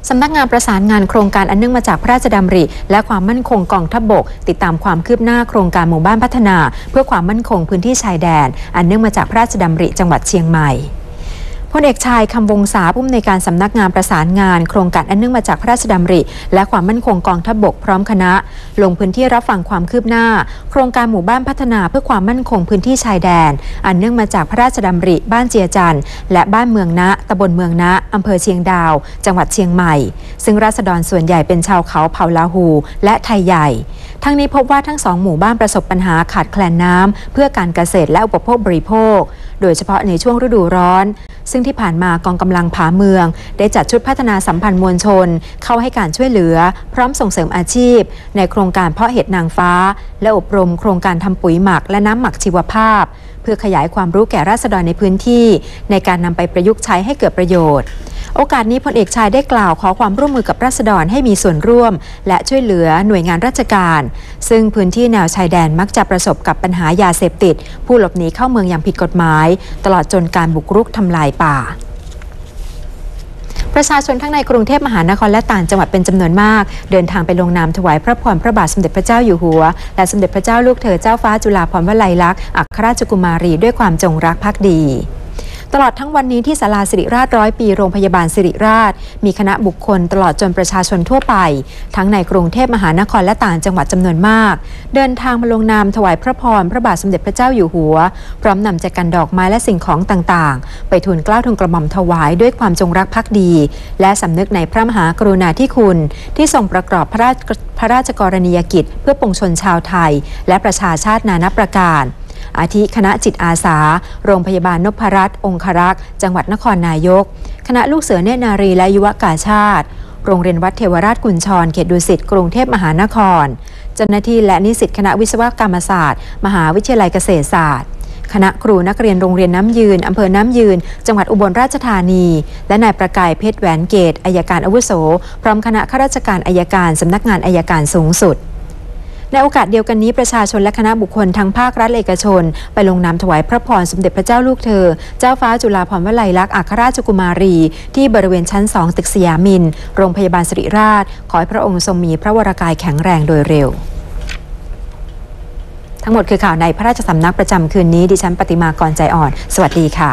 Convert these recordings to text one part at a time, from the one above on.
สำนักงานประสานงานโครงการอันเนื่องมาจากพระราชดำริและความมั่นคงกองทัพบกติดตามความคืบหน้าโครงการหมู่บ้านพัฒนาเพื่อความมั่นคงพื้นที่ชายแดนอันเนื่องมาจากพระราชดำริจังหวัดเชียงใหม่พลเอกชายคำวงศาผู้อำนวยการสำนักงานประสานงานโครงการอันเนื่องมาจากพระราชดำริและความมั่นคงกองทัพบกพร้อมคณะลงพื้นที่รับฟังความคืบหน้าโครงการหมู่บ้านพัฒนาเพื่อความมั่นคงพื้นที่ชายแดนอันเนื่องมาจากพระราชดำริบ้านเจียจันทร์และบ้านเมืองนะตำบลเมืองนะอำเภอเชียงดาวจังหวัดเชียงใหม่ซึ่งราษฎรส่วนใหญ่เป็นชาวเขาเผ่าลาหูและไทยใหญ่ทั้งนี้พบว่าทั้งสองหมู่บ้านประสบปัญหาขาดแคลนน้ำเพื่อการเกษตรและอุปโภคบริโภคโดยเฉพาะในช่วงฤดูร้อนซึ่งที่ผ่านมากองกำลังผาเมืองได้จัดชุดพัฒนาสัมพันธ์มวลชนเข้าให้การช่วยเหลือพร้อมส่งเสริมอาชีพในโครงการเพาะเห็ดนางฟ้าและอบรมโครงการทำปุ๋ยหมักและน้ำหมักชีวภาพเพื่อขยายความรู้แก่ราษฎรในพื้นที่ในการนำไปประยุกต์ใช้ให้เกิดประโยชน์โอกาสนี้พลเอกชายได้กล่าวขอความร่วมมือกับราษฎรให้มีส่วนร่วมและช่วยเหลือหน่วยงานราชการซึ่งพื้นที่แนวชายแดนมักจะประสบกับปัญหายาเสพติดผู้หลบหนีเข้าเมืองอย่างผิดกฎหมายตลอดจนการบุกรุกทำลายป่าประชาชนทั้งในกรุงเทพมหานครและต่างจังหวัดเป็นจำนวนมากเดินทางไปลงนามถวายพระพรพระบาทสมเด็จพระเจ้าอยู่หัวและสมเด็จพระเจ้าลูกเธอเจ้าฟ้าจุฬาภรณ์วลัยลักษณ์อัครราชกุมารีด้วยความจงรักภักดีตลอดทั้งวันนี้ที่ศาลาสิริราช100 ปีโรงพยาบาลสิริราชมีคณะบุคคลตลอดจนประชาชนทั่วไปทั้งในกรุงเทพมหานครและต่างจังหวัดจำนวนมากเดินทางมาลงนามถวายพระพรพระบาทสมเด็จพระเจ้าอยู่หัวพร้อมนำแจกันดอกไม้และสิ่งของต่างๆไปทูลเกล้าทูลกระหม่อมถวายด้วยความจงรักภักดีและสำนึกในพระมหากรุณาธิคุณที่ทรงประกอบพระราชกรณียกิจเพื่อปวงชนชาวไทยและประชาชาตินานับประการอาทิคณะจิตอาสาโรงพยาบาลนพรัตน์องครักษ์จังหวัดนครนายกคณะลูกเสือเนตรนารีและยุวกาชาติโรงเรียนวัดเทวราชกุญชรเขตดุสิตกรุงเทพมหานครเจ้าหน้าที่และนิสิตคณะวิศวกรรมศาสตร์มหาวิทยาลัยเกษตรศาสตร์คณะครูนักเรียนโรงเรียนน้ำยืนอำเภอน้ำยืนจังหวัดอุบลราชธานีและนายประกายเพชรแหวนเกตอัยการอาวุโสพร้อมคณะข้าราชการอัยการสำนักงานอัยการสูงสุดในโอกาสเดียวกันนี้ประชาชนและคณะบุคคลทั้งภาครัฐและเอกชนไปลงนามถวายพระพรสมเด็จพระเจ้าลูกเธอเจ้าฟ้าจุฬาภรณ์วลัยลักษณ์อัครราชกุมารีที่บริเวณชั้น2ตึกสยามินโรงพยาบาลสิริราชขอให้พระองค์ทรงมีพระวรกายแข็งแรงโดยเร็วทั้งหมดคือข่าวในพระราชสำนักประจำคืนนี้ดิฉันปฏิมากรใจอ่อนสวัสดีค่ะ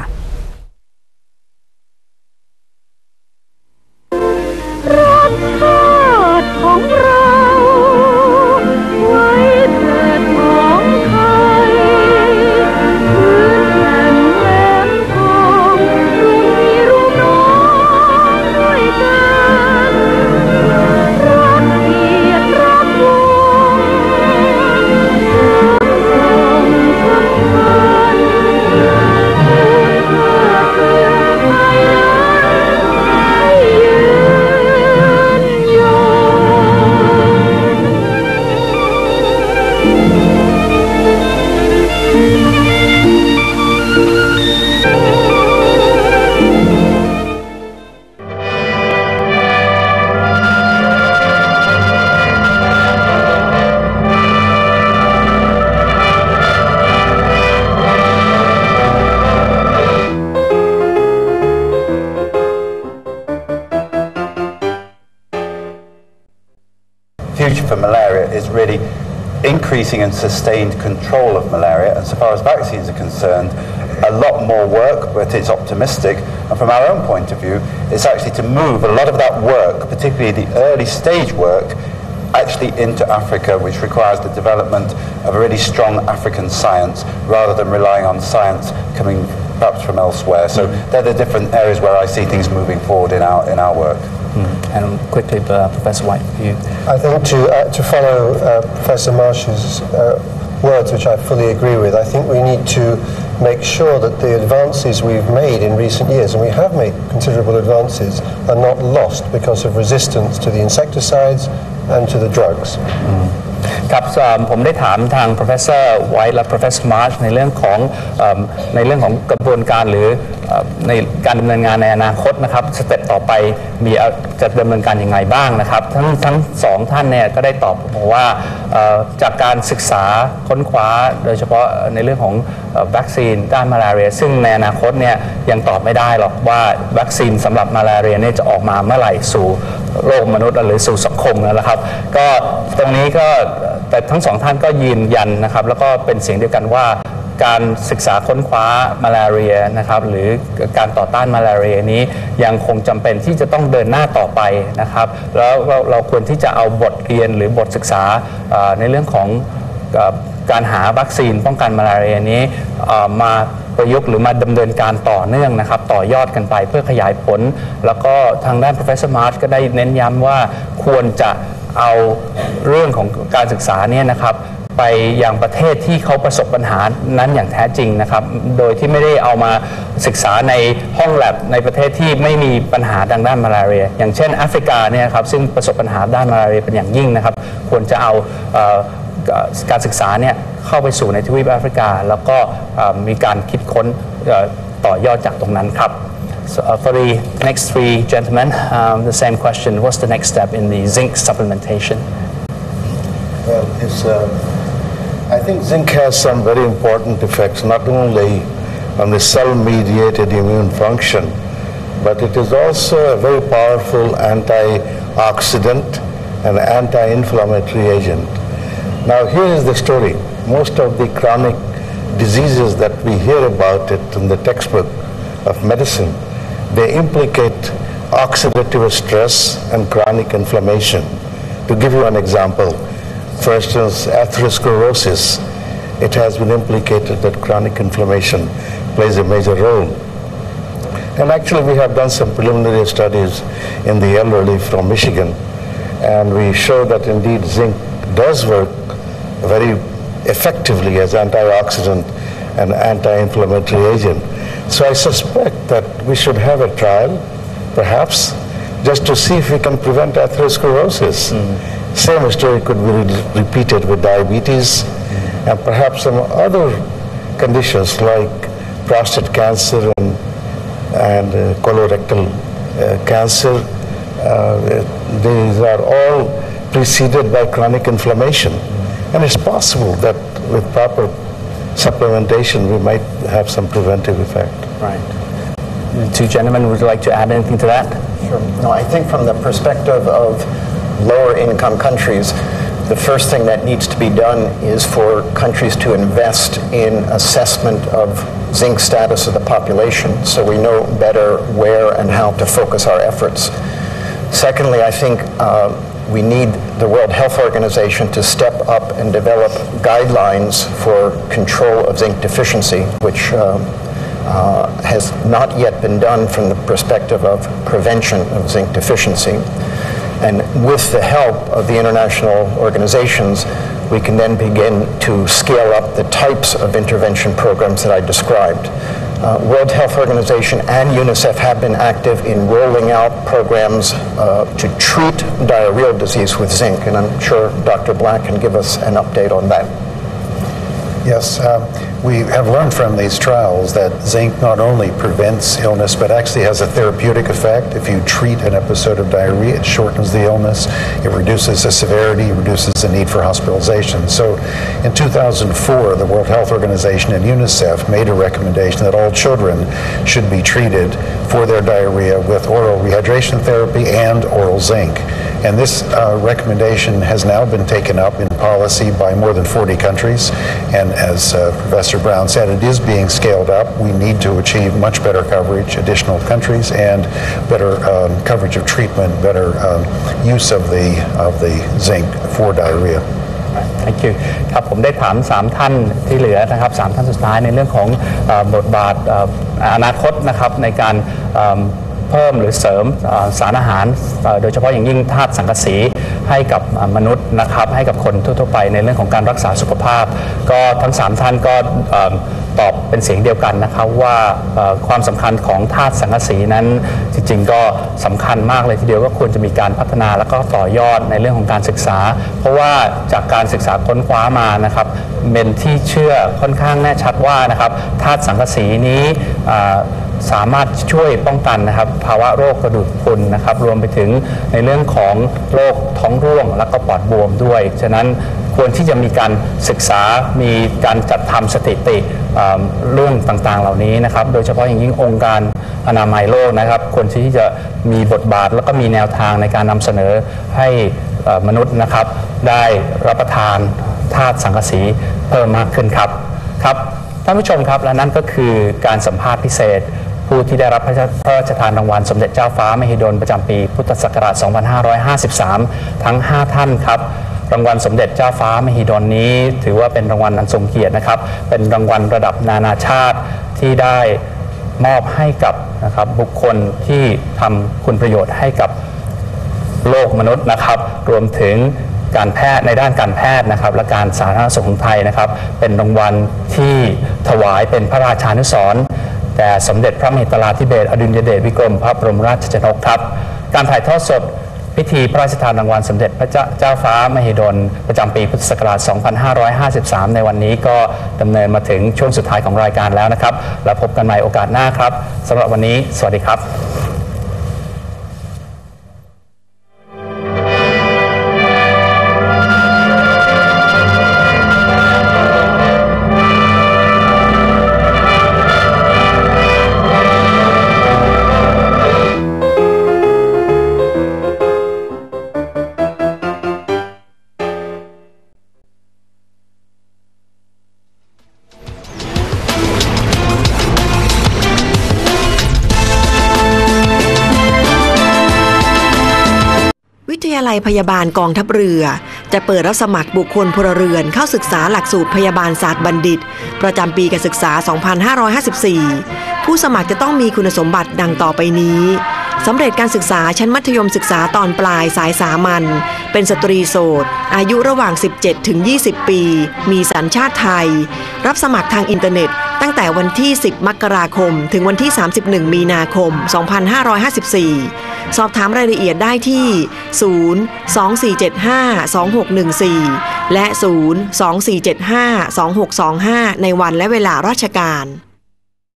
future for malaria is really increasing and sustained control of malaria, and so far as vaccines are concerned, a lot more work, but it's optimistic. And from our own point of view, it's actually to move a lot of that work, particularly the early stage work, actually into Africa, which requires the development of a really strong African science rather than relying on science coming perhaps from elsewhere. So they're the different areas where I see things moving forward in our work. And quickly, Professor White, for you. I think to follow Professor Marsh's words, which I fully agree with, I think we need to make sure that the advances we've made in recent years, and we have made considerable advances, are not lost because of resistance to the insecticides and to the drugs. ครับผมได้ถามทาง Professor White และ Professor Marsh ในเรื่องของกระบวนการหรือในการดำเนินงานในอนาคตนะครับสเต็ปต่อไปจะดำเนินการยังไงบ้างนะครับทั้งสองท่านเนี่ยก็ได้ตอบผมว่าจากการศึกษาค้นคว้าโดยเฉพาะในเรื่องของวัคซีนต้านมาลาเรียซึ่งในอนาคตเนี่ยยังตอบไม่ได้หรอกว่าวัคซีนสำหรับมาลาเรียเนี่ยจะออกมาเมื่อไหร่สู่ โลกมนุษย์หรือสู่สังคมนะครับก็ตรงนี้ก็แต่ทั้งสองท่านก็ยืนยันนะครับแล้วก็เป็นเสียงเดียวกันว่าการศึกษาค้นคว้ามาลาเรียนะครับหรือการต่อต้านมาลาเรียนี้ยังคงจำเป็นที่จะต้องเดินหน้าต่อไปนะครับแล้วเราควรที่จะเอาบทเรียนหรือบทศึกษาในเรื่องของการหาวัคซีนป้องกันมาลาเรียนี้มาประยุกต์หรือมาดำเนินการต่อเนื่องนะครับต่อยอดกันไปเพื่อขยายผลแล้วก็ทางด้าน Professor March ก็ได้เน้นย้ำว่าควรจะเอาเรื่องของการศึกษาเนี่ยนะครับไปยังประเทศที่เขาประสบปัญหานั้นอย่างแท้จริงนะครับโดยที่ไม่ได้เอามาศึกษาในห้องแลบในประเทศที่ไม่มีปัญหาทางด้านมาลาเรียอย่างเช่นแอฟริกาเนี่ยครับซึ่งประสบปัญหาด้านมาลาเรียเป็นอย่างยิ่งนะครับควรจะเอาการศึกษาเนี่ยเข้าไปสู่ในทวีปแอฟริกาแล้วก็มีการคิดค้นต่อยอดจากตรงนั้นครับ So, for the next three gentlemen, the same question. What's the next step in the zinc supplementation? Well, I think zinc has some very important effects, not only on the cell-mediated immune function, but it is also a very powerful antioxidant and anti-inflammatory agent. Now, here is the story. Most of the chronic diseases that we hear about it in the textbook of medicine, they implicate oxidative stress and chronic inflammation. To give you an example, for instance, atherosclerosis, it has been implicated that chronic inflammation plays a major role. And actually we have done some preliminary studies in the elderly from Michigan, and we show that indeed zinc does work very effectively as antioxidant and anti-inflammatory agent. So I suspect that we should have a trial, perhaps, just to see if we can prevent atherosclerosis. Same story could be repeated with diabetes and perhaps some other conditions like prostate cancer and colorectal cancer. These are all preceded by chronic inflammation. And it's possible that with proper supplementation we might have some preventive effect. Right. The two gentlemen, would you like to add anything to that? Sure. No, I think from the perspective of lower income countries, the first thing that needs to be done is for countries to invest in assessment of zinc status of the population so we know better where and how to focus our efforts. Secondly, I think we need the World Health Organization to step up and develop guidelines for control of zinc deficiency, which has not yet been done from the perspective of prevention of zinc deficiency. And with the help of the international organizations, we can then begin to scale up the types of intervention programs that I described. World Health Organization and UNICEF have been active in rolling out programs to treat diarrheal disease with zinc, and I'm sure Dr. Black can give us an update on that. Yes, we have learned from these trials that zinc not only prevents illness but actually has a therapeutic effect. If you treat an episode of diarrhea, it shortens the illness, it reduces the severity, it reduces the need for hospitalization. So in 2004, the World Health Organization and UNICEF made a recommendation that all children should be treated for their diarrhea with oral rehydration therapy and oral zinc. And this recommendation has now been taken up in policy by more than 40 countries. And as Professor Brown said, it is being scaled up. We need to achieve much better coverage, additional countries, and better coverage of treatment, better use of the zinc for diarrhea. Thank you ครับผมได้ถาม3ท่านที่เหลือนะครับ3ท่านสุดท้ายในเรื่องของบทบาทอนาคตนะครับในการเพิ่มหรือเสริมสารอาหารโดยเฉพาะอย่างยิ่งธาตุสังกะสีให้กับมนุษย์นะครับให้กับคนทั่วๆไปในเรื่องของการรักษาสุขภาพก็ทั้ง3ท่านก็ตอบเป็นเสียงเดียวกันนะครับว่าความสำคัญของธาตุสังกะสีนั้นจริงๆก็สำคัญมากเลยทีเดียวก็ควรจะมีการพัฒนาแล้วก็ต่อยอดในเรื่องของการศึกษาเพราะว่าจากการศึกษาค้นคว้ามานะครับเป็นที่เชื่อค่อนข้างแน่ชัดว่านะครับธาตุสังกะสีนี้สามารถช่วยป้องกันนะครับภาวะโรคกระดูกพรุนนะครับรวมไปถึงในเรื่องของโรคท้องร่วงและก็ปอดบวมด้วยฉะนั้น ควรที่จะมีการศึกษามีการจัดทำสถิติเรื่องต่างๆเหล่านี้นะครับโดยเฉพาะอย่างยิ่งองค์การอนามัยโลกนะครับควรที่จะมีบทบาทแล้วก็มีแนวทางในการนำเสนอให้มนุษย์นะครับได้รับประทานธาตุสังกะสีเพิ่มมากขึ้นครับท่านผู้ชมครับและนั่นก็คือการสัมภาษณ์พิเศษผู้ที่ได้รับพระราชทานรางวัลสมเด็จเจ้าฟ้ามหิดลประจำปีพุทธศักราช 2553 ทั้ง 5 ท่านครับรางวัลสมเด็จเจ้าฟ้ามหิดลนี้ถือว่าเป็นรางวัลอันทรงเกียรตินะครับเป็นรางวัลระดับนานาชาติที่ได้มอบให้กับนะครับบุคคลที่ทำคุณประโยชน์ให้กับโลกมนุษย์นะครับรวมถึงการแพทย์ในด้านการแพทย์นะครับและการสาธารณสุขของไทยนะครับเป็นรางวัลที่ถวายเป็นพระราชานุสรณ์แด่สมเด็จพระมหิดลาธิเบศรอดุลยเดชวิกรมพระบรมราชชนกครับการถ่ายทอดสดพิธีพระราชทานรางวัลสมเด็จพระเจ้าฟ้ามหิดลประจำปีพุทธศักราช 2553 ในวันนี้ก็ดำเนินมาถึงช่วงสุดท้ายของรายการแล้วนะครับแล้วพบกันใหม่โอกาสหน้าครับสำหรับวันนี้สวัสดีครับวิทยาลัยพยาบาลกองทัพเรือจะเปิดรับสมัครบุคคลพลเรือนเข้าศึกษาหลักสูตรพยาบาลศาสตร์บัณฑิตประจำปีการศึกษา 2554 ผู้สมัครจะต้องมีคุณสมบัติดังต่อไปนี้สำเร็จการศึกษาชั้นมัธยมศึกษาตอนปลายสายสามัญเป็นสตรีโสดอายุระหว่าง 17 ถึง 20 ปี มีสัญชาติไทยรับสมัครทางอินเทอร์เน็ตตั้งแต่วันที่ 10 มกราคม ถึงวันที่ 31 มีนาคม 2554 สอบถามรายละเอียดได้ที่ 024752614 และ 024752625 ในวันและเวลาราชการ